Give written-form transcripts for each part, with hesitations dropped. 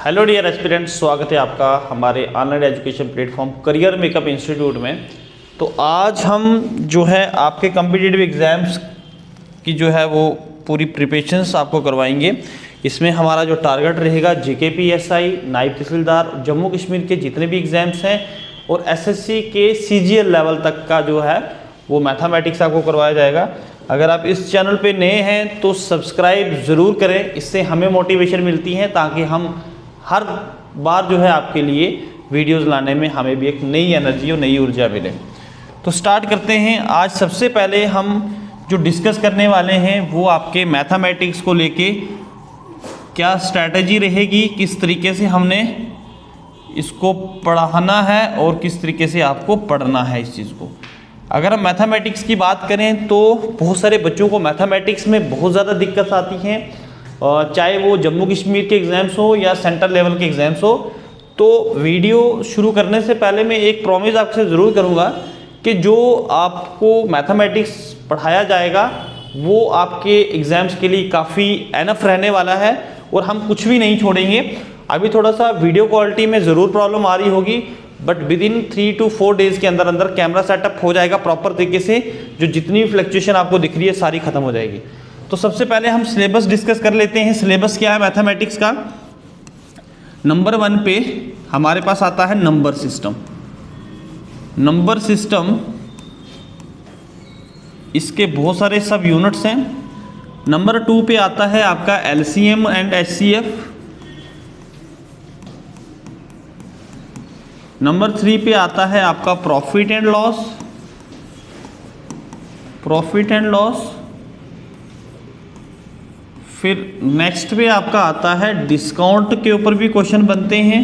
Hello dear aspirants, स्वागत है आपका हमारे online education platform career makeup institute में। तो आज हम जो है आपके कॉम्पिटिटिव एग्ज़ाम्स की जो है वो पूरी प्रिपरेशंस आपको करवाएंगे। इसमें हमारा जो टारगेट रहेगा JKPSI, नायब तहसीलदार, जम्मू कश्मीर के जितने भी एग्ज़ाम्स हैं और SSC के CGL लेवल तक का जो है वो मैथमेटिक्स आपको करवाया जाएगा। अगर आप इस चैनल पे नए हैं तो सब्सक्राइब ज़रूर करें, इससे हमें मोटिवेशन मिलती है ताकि हम हर बार जो है आपके लिए वीडियोस लाने में हमें भी एक नई एनर्जी और नई ऊर्जा मिले। तो स्टार्ट करते हैं। आज सबसे पहले हम जो डिस्कस करने वाले हैं वो आपके मैथमेटिक्स को लेके क्या स्ट्रैटेजी रहेगी, किस तरीके से हमने इसको पढ़ाना है और किस तरीके से आपको पढ़ना है इस चीज़ को। अगर हम मैथमेटिक्स की बात करें तो बहुत सारे बच्चों को मैथमेटिक्स में बहुत ज़्यादा दिक्कत आती है, चाहे वो जम्मू कश्मीर के एग्ज़ाम्स हो या सेंट्रल लेवल के एग्ज़ाम्स हो। तो वीडियो शुरू करने से पहले मैं एक प्रॉमिस आपसे ज़रूर करूँगा कि जो आपको मैथमेटिक्स पढ़ाया जाएगा वो आपके एग्ज़ाम्स के लिए काफ़ी एनफ रहने वाला है और हम कुछ भी नहीं छोड़ेंगे। अभी थोड़ा सा वीडियो क्वालिटी में ज़रूर प्रॉब्लम आ रही होगी, but with in 3 to 4 days के अंदर अंदर कैमरा सेटअप हो जाएगा प्रॉपर तरीके से। जो जितनी फ्लक्चुएशन आपको दिख रही है सारी ख़त्म हो जाएगी। तो सबसे पहले हम सिलेबस डिस्कस कर लेते हैं। सिलेबस क्या है मैथमेटिक्स का। नंबर 1 पे हमारे पास आता है नंबर सिस्टम। नंबर सिस्टम इसके बहुत सारे सब यूनिट्स हैं। नंबर 2 पे आता है आपका LCM एंड HCF। नंबर 3 पे आता है आपका profit and loss. Profit and loss. फिर नेक्स्ट पे आपका आता है डिस्काउंट के ऊपर भी क्वेश्चन बनते हैं।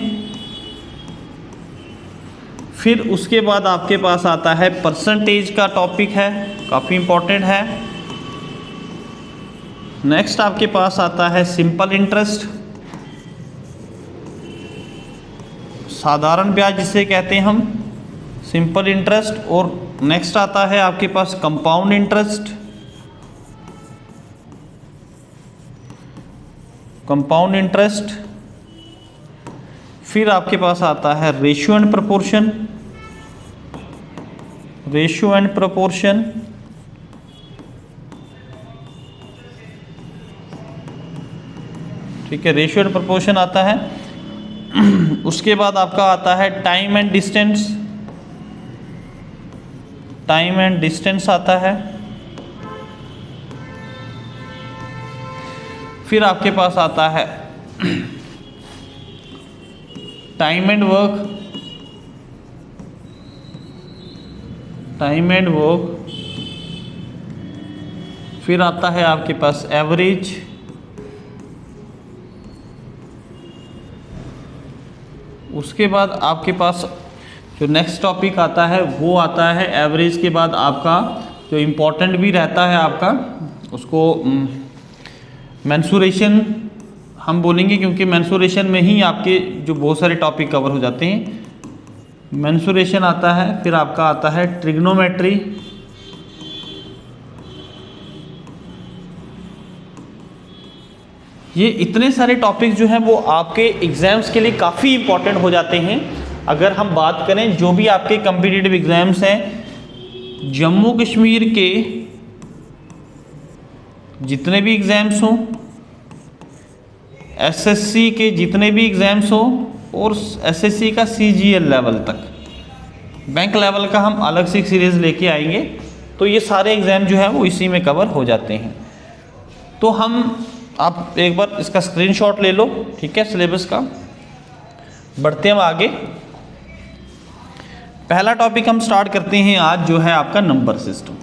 फिर उसके बाद आपके पास आता है परसेंटेज का टॉपिक है, काफ़ी इंपॉर्टेंट है। नेक्स्ट आपके पास आता है सिंपल इंटरेस्ट, साधारण ब्याज जिसे कहते हैं हम, सिंपल इंटरेस्ट। और नेक्स्ट आता है आपके पास कंपाउंड इंटरेस्ट, कंपाउंड इंटरेस्ट। फिर आपके पास आता है ratio and proportion, ratio and proportion. ठीक है, रेशियो एंड प्रोपोर्शन आता है। उसके बाद आपका आता है time and distance, time and distance आता है। फिर आपके पास आता है time and work, time and work. फिर आता है आपके पास एवरेज। उसके बाद आपके पास जो नेक्स्ट टॉपिक आता है वो आता है एवरेज के बाद आपका जो इम्पोर्टेंट भी रहता है आपका उसको मेंसुरेशन हम बोलेंगे, क्योंकि मेंसुरेशन में ही आपके जो बहुत सारे टॉपिक कवर हो जाते हैं। मेंसुरेशन आता है। फिर आपका आता है ट्रिग्नोमेट्री। ये इतने सारे टॉपिक जो हैं वो आपके एग्ज़ाम्स के लिए काफ़ी इंपॉर्टेंट हो जाते हैं। अगर हम बात करें जो भी आपके कॉम्पिटिटिव एग्ज़ाम्स हैं, जम्मू कश्मीर के जितने भी एग्ज़ाम्स हों, SSC के जितने भी एग्ज़ाम्स हों और SSC का CGL लेवल तक, बैंक लेवल का हम अलग से सीरीज़ लेके आएंगे। तो ये सारे एग्ज़ाम जो है वो इसी में कवर हो जाते हैं। तो आप एक बार इसका स्क्रीनशॉट ले लो, ठीक है, सिलेबस का। बढ़ते हम आगे। पहला टॉपिक हम स्टार्ट करते हैं आज, जो है आपका नंबर सिस्टम।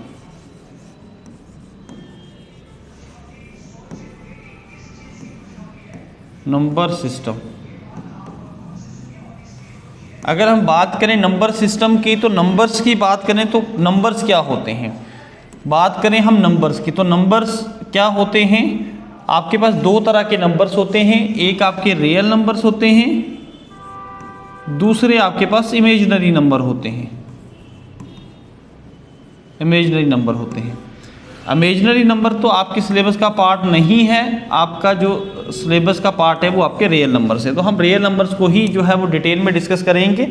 Number system. अगर हम बात करें नंबर सिस्टम की, तो नंबर्स की बात करें तो नंबर्स क्या होते हैं। बात करें हम नंबर्स की तो नंबर्स क्या होते हैं। आपके पास 2 तरह के नंबर्स होते हैं। एक आपके रियल नंबर्स होते हैं, दूसरे आपके पास इमेजिनरी नंबर होते हैं। इमेजिनरी नंबर होते हैं। इमेजिनरी नंबर तो आपके सिलेबस का पार्ट नहीं है। आपका जो सिलेबस का पार्ट है वो आपके रियल नंबर्स है, तो हम रियल नंबर्स को ही जो है वो डिटेल में डिस्कस करेंगे।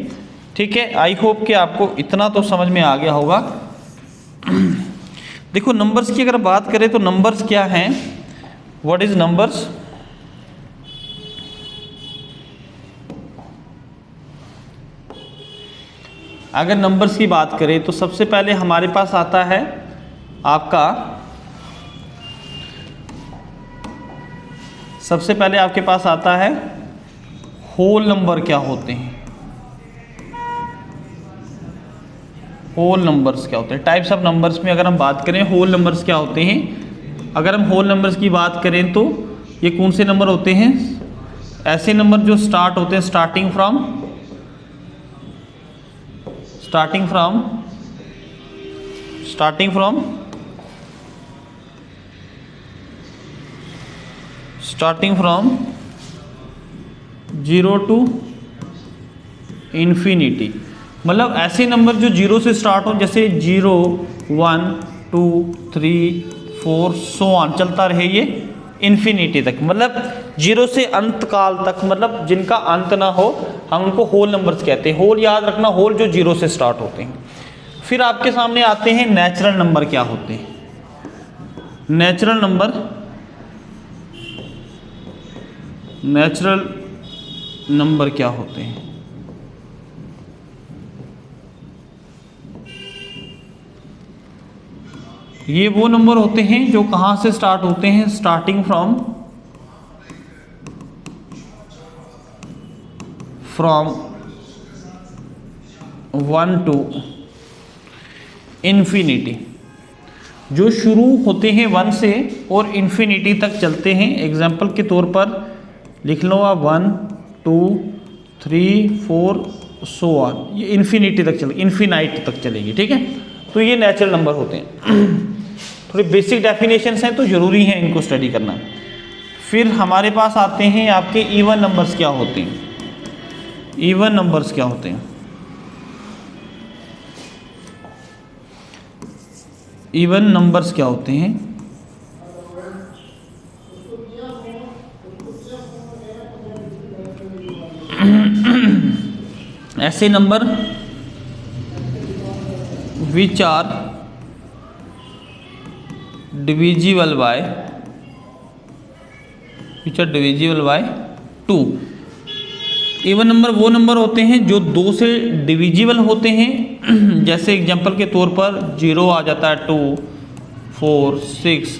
ठीक है, आई होप कि आपको इतना तो समझ में आ गया होगा। देखो नंबर्स की अगर बात करें तो नंबर्स क्या हैं, व्हाट इज नंबर्स। अगर नंबर्स की बात करें तो सबसे पहले हमारे पास आता है आपका, सबसे पहले आपके पास आता है होल नंबर क्या होते हैं। होल नंबर्स क्या होते हैं, टाइप्स ऑफ नंबर्स में अगर हम बात करें होल नंबर्स क्या होते हैं। अगर हम होल नंबर्स की बात करें तो ये कौन से नंबर होते हैं, ऐसे नंबर जो स्टार्ट होते हैं starting from zero to infinity. मतलब ऐसे नंबर जो जीरो से स्टार्ट हो, जैसे 0 1 2 3 4 सो ऑन चलता रहे ये इन्फिनिटी तक, मतलब जीरो से अंत काल तक, मतलब जिनका अंत ना हो, हम उनको होल नंबर्स कहते हैं। होल याद रखना, होल जो जीरो से स्टार्ट होते हैं। फिर आपके सामने आते हैं नेचुरल नंबर क्या होते हैं। नेचुरल नंबर क्या होते हैं, ये वो नंबर होते हैं जो कहाँ से स्टार्ट होते हैं, स्टार्टिंग फ्रॉम 1 टू इन्फिनिटी, जो शुरू होते हैं 1 से और इन्फिनिटी तक चलते हैं। एग्जाम्पल के तौर पर लिख लो आप 1 2 3 4 सो ऑन, ये इन्फिनिटी तक चलेगी, इन्फिनाइट तक चलेगी। ठीक है, तो ये नेचुरल नंबर होते हैं। थोड़ी बेसिक डेफिनेशंस हैं तो ज़रूरी है इनको स्टडी करना। फिर हमारे पास आते हैं आपके इवन नंबर्स क्या होते हैं। इवन नंबर्स क्या होते हैं, इवन नंबर्स क्या होते हैं, ऐसे number which are divisible by 2। Even number वो नंबर होते हैं जो 2 से डिविजिबल होते हैं। जैसे एग्जांपल के तौर पर 0 आ जाता है, 2 4 6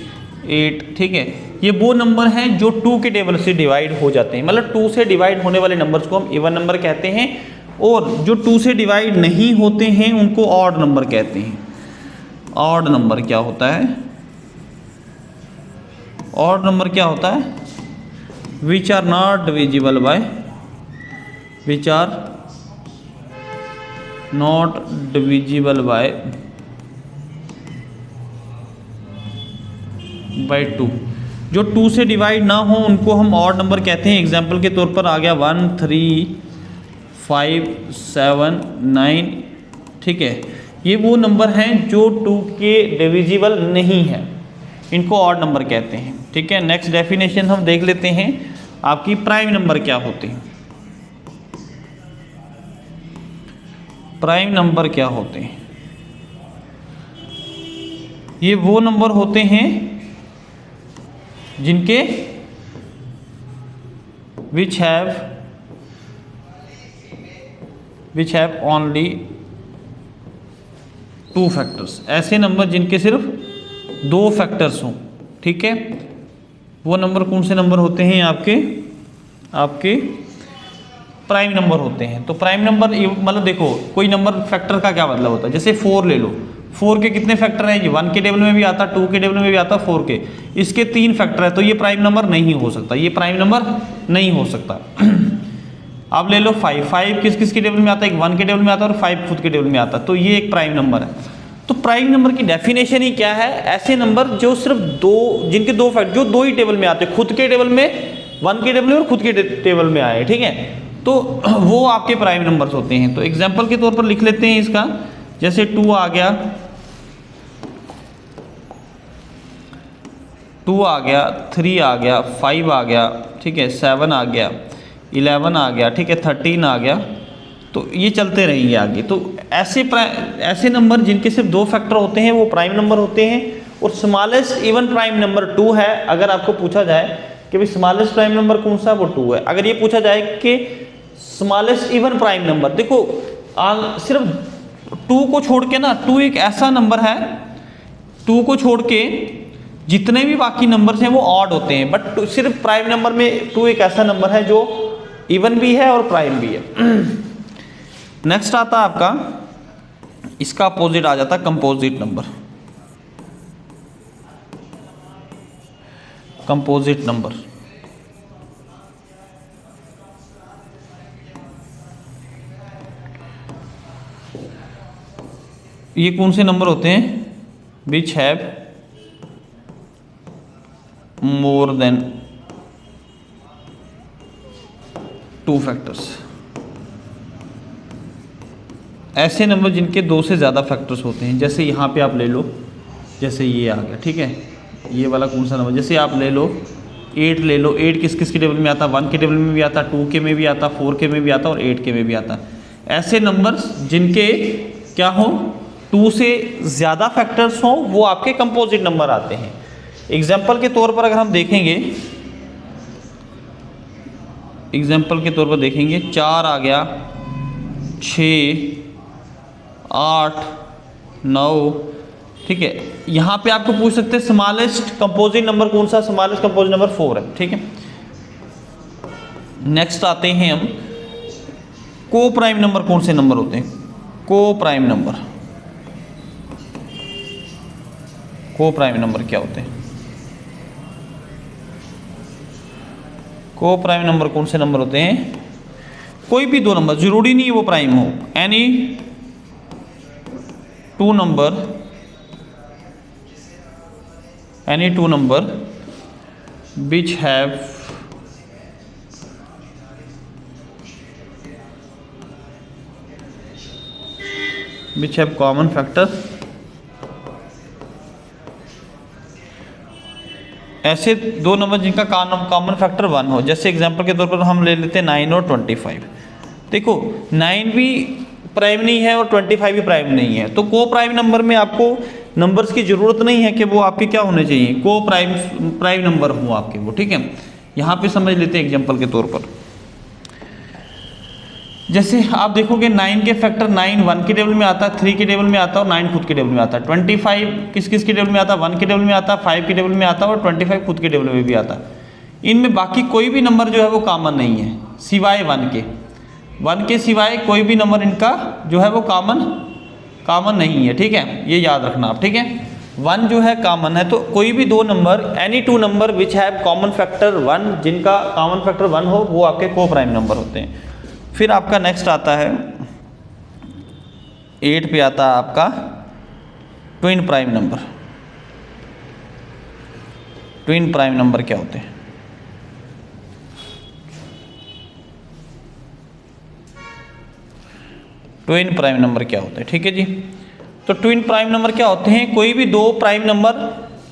8। ठीक है, ये वो नंबर हैं जो 2 के टेबल से डिवाइड हो जाते हैं, मतलब 2 से डिवाइड होने वाले नंबर्स को हम इवन नंबर कहते हैं। और जो 2 से डिवाइड नहीं होते हैं उनको ऑड नंबर कहते हैं। ऑड नंबर क्या होता है, ऑड नंबर क्या होता है, which are not divisible by 2। जो 2 से डिवाइड ना हो उनको हम ऑड नंबर कहते हैं। एग्जाम्पल के तौर पर आ गया 1 3 5 7 9। ठीक है, ये वो नंबर हैं जो 2 के डिविजिबल नहीं है, इनको ऑड नंबर कहते हैं। ठीक है, नेक्स्ट डेफिनेशन हम देख लेते हैं आपकी प्राइम नंबर क्या होते हैं। प्राइम नंबर क्या होते हैं, ये वो नंबर होते हैं जिनके विच हैव ओनली 2 फैक्टर्स। ऐसे नंबर जिनके सिर्फ 2 फैक्टर्स हों। ठीक है, वो नंबर कौन से नंबर होते हैं, आपके प्राइम नंबर होते हैं। तो प्राइम नंबर मतलब देखो, कोई नंबर फैक्टर का क्या मतलब होता है, जैसे 4 ले लो, 4 के कितने फैक्टर हैं, ये 1 के टेबल में भी आता, 2 के टेबल में भी आता, 4 के, इसके 3 फैक्टर है, तो ये प्राइम नंबर नहीं हो सकता, ये प्राइम नंबर नहीं हो सकता। अब ले लो 5 किस किस के टेबल में आता है, एक 1 के टेबल में आता है और 5 खुद के टेबल में आता है, तो ये एक प्राइम नंबर है। तो प्राइम नंबर की डेफिनेशन ही क्या है, ऐसे नंबर जो सिर्फ 2, जिनके 2 फैक्टर जो 2 ही टेबल में आते हैं, खुद के टेबल में, 1 के टेबल में और खुद के टेबल में आए। ठीक है, तो वो आपके प्राइम नंबर्स होते हैं। तो एग्जाम्पल के तौर पर लिख लेते हैं इसका, जैसे 2 आ गया, 2 आ गया, 3 आ गया, 5 आ गया, ठीक है, 7 आ गया, 11 आ गया, ठीक है, 13 आ गया। तो ये चलते रहेंगे आगे। तो ऐसे नंबर जिनके सिर्फ 2 फैक्टर होते हैं वो प्राइम नंबर होते हैं। और स्मॉलेस्ट इवन प्राइम नंबर 2 है। अगर आपको पूछा जाए कि भाई स्मॉलेस्ट प्राइम नंबर कौन सा है, वो 2 है। अगर ये पूछा जाए कि स्मॉलेस्ट इवन प्राइम नंबर, देखो सिर्फ 2 को छोड़ के ना, 2 एक ऐसा नंबर है, 2 को छोड़ के जितने भी बाकी नंबर्स हैं वो ऑड होते हैं, बट सिर्फ प्राइम नंबर में 2 एक ऐसा नंबर है जो इवन भी है और प्राइम भी है। नेक्स्ट आता है आपका, इसका अपोजिट आ जाता है कंपोजिट नंबर। कंपोजिट नंबर ये कौन से नंबर होते हैं? Which have more than 2 factors. ऐसे नंबर जिनके 2 से ज़्यादा फैक्टर्स होते हैं। जैसे यहाँ पे आप ले लो, जैसे ये आ गया, ठीक है, ये वाला कौन सा नंबर, जैसे आप ले लो 8 ले लो। 8 किस किस के टेबल में आता? 1 के टेबल में भी आता, 2 के में भी आता, 4 के में भी आता और 8 के में भी आता। ऐसे नंबर्स जिनके क्या हो, 2 से ज़्यादा फैक्टर्स हों, वो आपके कंपोजिट नंबर आते हैं। एग्जाम्पल के तौर पर अगर हम देखेंगे, एग्जाम्पल के तौर पर देखेंगे, 4 आ गया, 6, 8, 9, ठीक है। यहाँ पे आपको पूछ सकते हैं स्मॉलेस्ट कंपोजिट नंबर कौन सा? स्मॉलेस्ट कंपोजिट नंबर 4 है, ठीक है। नेक्स्ट आते हैं हम, को प्राइम नंबर कौन से नंबर होते हैं? को प्राइम नंबर, को प्राइम नंबर क्या होते हैं? को प्राइम नंबर कौन से नंबर होते हैं? कोई भी 2 नंबर, जरूरी नहीं है वो प्राइम हो, any 2 number, any 2 number which have common factor। ऐसे 2 नंबर जिनका कॉमन फैक्टर 1 हो। जैसे एग्जांपल के तौर पर हम ले लेते हैं 9 और 25। देखो 9 भी प्राइम नहीं है और 25 भी प्राइम नहीं है, तो को प्राइम नंबर में आपको नंबर्स की जरूरत नहीं है कि वो आपके क्या होने चाहिए, को प्राइम नंबर हो आपके वो, ठीक है। यहाँ पे समझ लेते हैं एग्जांपल के तौर पर। जैसे आप देखोगे 9 के फैक्टर 9 1 के टेबल में आता है, 3 के टेबल में आता है और 9 खुद के टेबल में आता है। 25 किस किस के टेबल में आता है? 1 के टेबल में आता है, 5 के टेबल में आता है और 25 खुद के टेबल में भी आता है। इनमें बाकी कोई भी नंबर जो है वो कॉमन नहीं है सिवाय 1 के। 1 के सिवाय कोई भी नंबर इनका जो है वो कॉमन नहीं है, ठीक है, ये याद रखना आप, ठीक है। 1 जो है कॉमन है, तो कोई भी 2 number, any 2 number which have common factor 1, जिनका कॉमन फैक्टर 1 हो, वो आपके को प्राइम नंबर होते हैं। फिर आपका नेक्स्ट आता है 8 पे आता है आपका twin prime number. Twin prime number क्या होते हैं? ट्विन प्राइम नंबर क्या होते हैं, ठीक है जी। तो ट्विन प्राइम नंबर क्या होते हैं? कोई भी 2 प्राइम नंबर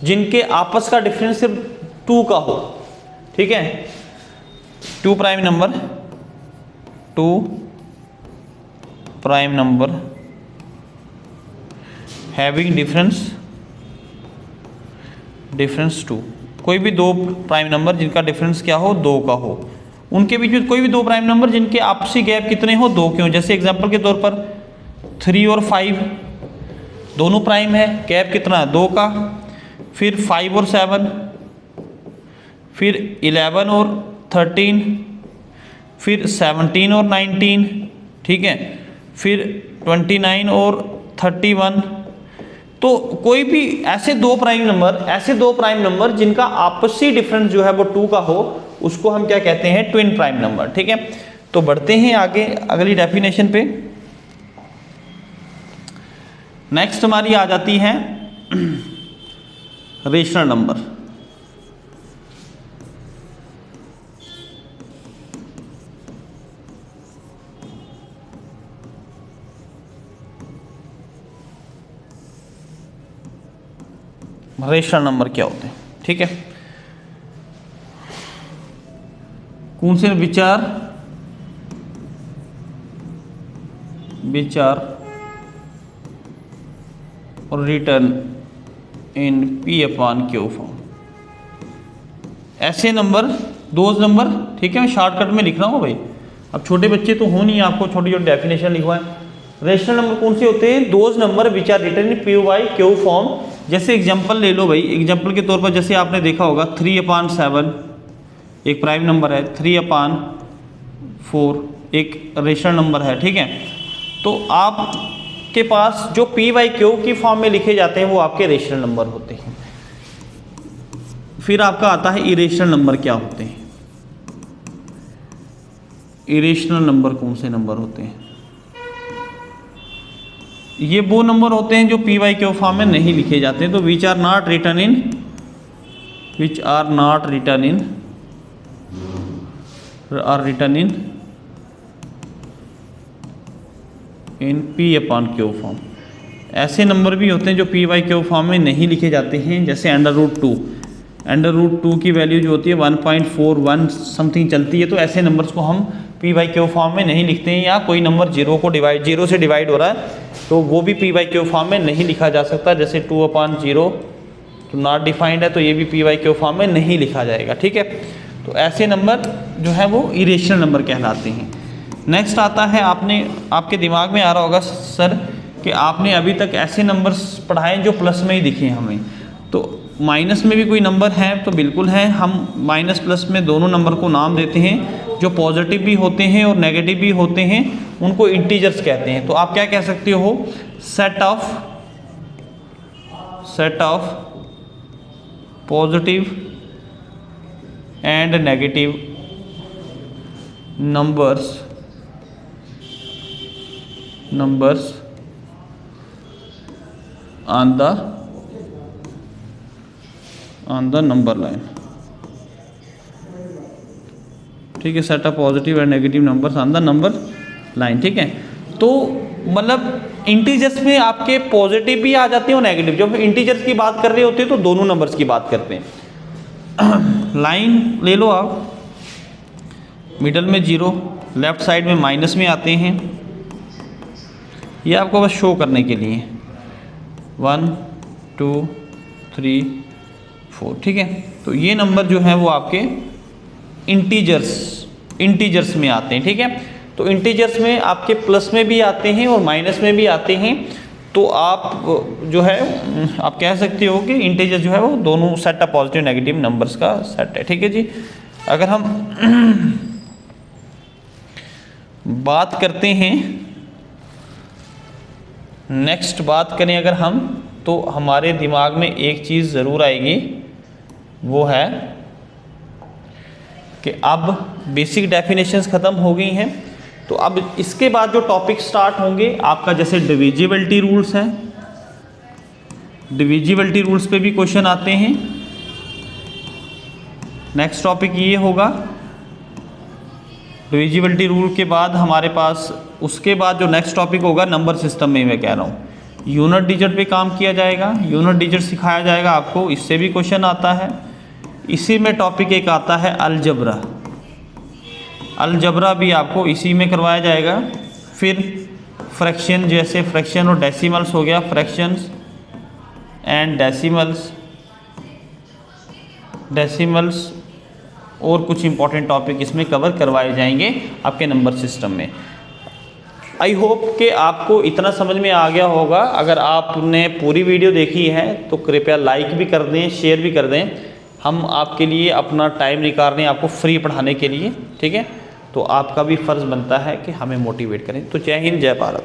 जिनके आपस का डिफरेंस सिर्फ 2 का हो, ठीक है। 2 prime number, 2 prime number having difference 2। कोई भी 2 प्राइम नंबर जिनका डिफरेंस क्या हो, 2 का हो। उनके बीच में कोई भी 2 प्राइम नंबर जिनके आपसी गैप कितने हो, 2 के हो। जैसे एग्जांपल के तौर पर 3 और 5 दोनों प्राइम है, गैप कितना है, 2 का। फिर 5 और 7, फिर 11 और 13, फिर 17 और 19, ठीक है, फिर 29 और 31। तो कोई भी ऐसे 2 प्राइम नंबर जिनका आपसी डिफरेंस जो है वो 2 का हो, उसको हम क्या कहते हैं? ट्विन प्राइम नंबर, ठीक है। तो बढ़ते हैं आगे अगली डेफिनेशन पे। नेक्स्ट हमारी आ जाती है रेशनल नंबर। रेशनल नंबर क्या होते हैं? ठीक है। कौन से विचार और रिटर्न इन P/Q फॉर्म। ऐसे नंबर, दोज नंबर, ठीक है, मैं शॉर्टकट में लिख रहा हूँ भाई, अब छोटे बच्चे तो हो नहीं, आपको छोटी छोटी डेफिनेशन लिखवाएं। रेशनल नंबर कौन से होते हैं? Those number which are written in P/Q form. जैसे एग्जांपल ले लो भाई, एग्जांपल के तौर पर जैसे आपने देखा होगा 3/7 एक प्राइम नंबर है, 3/4 एक रेशनल नंबर है, ठीक है। तो आपके पास जो P/Q की फॉर्म में लिखे जाते हैं वो आपके रेशनल नंबर होते हैं। फिर आपका आता है इरेशनल नंबर क्या होते हैं। इरेशनल नंबर कौन से नंबर होते हैं? ये वो नंबर होते हैं जो P/Q फॉर्म में नहीं लिखे जाते हैं। तो which are not written in P/Q form. ऐसे नंबर भी होते हैं जो P/Q फॉर्म में नहीं लिखे जाते हैं, जैसे √2 की वैल्यू जो होती है 1.41 समथिंग चलती है, तो ऐसे नंबर्स को हम P/Q फॉर्म में नहीं लिखते हैं। या कोई नंबर जीरो से डिवाइड हो रहा है तो वो भी P/Q फॉर्म में नहीं लिखा जा सकता, जैसे 2/0 तो नॉट डिफाइंड है, तो ये भी P/Q फॉर्म में नहीं लिखा जाएगा, ठीक है। तो ऐसे नंबर जो है वो इरेशनल नंबर कहलाते हैं। नेक्स्ट आता है, आपके दिमाग में आ रहा होगा सर कि आपने अभी तक ऐसे नंबर्स पढ़ाए जो प्लस में ही दिखे हमें, तो माइनस में भी कोई नंबर है? तो बिल्कुल है। हम माइनस प्लस में दोनों नंबर को नाम देते हैं, जो पॉजिटिव भी होते हैं और नेगेटिव भी होते हैं, उनको इंटीजर्स कहते हैं। तो आप क्या कह सकते हो? Set of positive and negative numbers on the number line, ठीक है। Set of positive and negative numbers on the number line, ठीक है। तो मतलब इंटीजर्स में आपके पॉजिटिव भी आ जाते हैं और नेगेटिव। जब इंटीजर्स की बात कर रहे होते हैं तो दोनों नंबर्स की बात करते हैं। लाइन ले लो आप, मिडल में 0, लेफ्ट साइड में माइनस में आते हैं। ये आपको बस शो करने के लिए 1 2 3 4, ठीक है। तो ये नंबर जो है वो आपके इंटीजर्स में आते हैं, ठीक है। तो इंटीजर्स में आपके प्लस में भी आते हैं और माइनस में भी आते हैं। तो आप जो है आप कह सकते हो कि इंटीजर जो है वो दोनों set of positive negative numbers का सेट है, ठीक है जी। अगर हम बात करते हैं, नेक्स्ट बात करें अगर हम, तो हमारे दिमाग में एक चीज़ ज़रूर आएगी, वो है कि अब बेसिक डेफिनेशंस ख़त्म हो गई हैं। तो अब इसके बाद जो टॉपिक स्टार्ट होंगे आपका, जैसे डिविजिबिलिटी रूल्स हैं, डिविजिबिलिटी रूल्स पे भी क्वेश्चन आते हैं। नेक्स्ट टॉपिक ये होगा डिविजिबिलिटी रूल के बाद हमारे पास, उसके बाद जो नेक्स्ट टॉपिक होगा नंबर सिस्टम में, मैं कह रहा हूँ यूनिट डिजिट पे काम किया जाएगा, यूनिट डिजिट सिखाया जाएगा आपको, इससे भी क्वेश्चन आता है। इसी में टॉपिक एक आता है अलजबरा भी आपको इसी में करवाया जाएगा। फिर फ्रैक्शन, जैसे फ्रैक्शन और डेसिमल्स हो गया, फ्रैक्शंस एंड डेसिमल्स और कुछ इंपॉर्टेंट टॉपिक इसमें कवर करवाए जाएंगे आपके नंबर सिस्टम में। आई होप कि आपको इतना समझ में आ गया होगा। अगर आपने पूरी वीडियो देखी है तो कृपया लाइक भी कर दें, शेयर भी कर दें। हम आपके लिए अपना टाइम निकाल रहे हैं आपको फ्री पढ़ाने के लिए, ठीक है। तो आपका भी फ़र्ज़ बनता है कि हमें मोटिवेट करें। तो जय हिंद, जय भारत।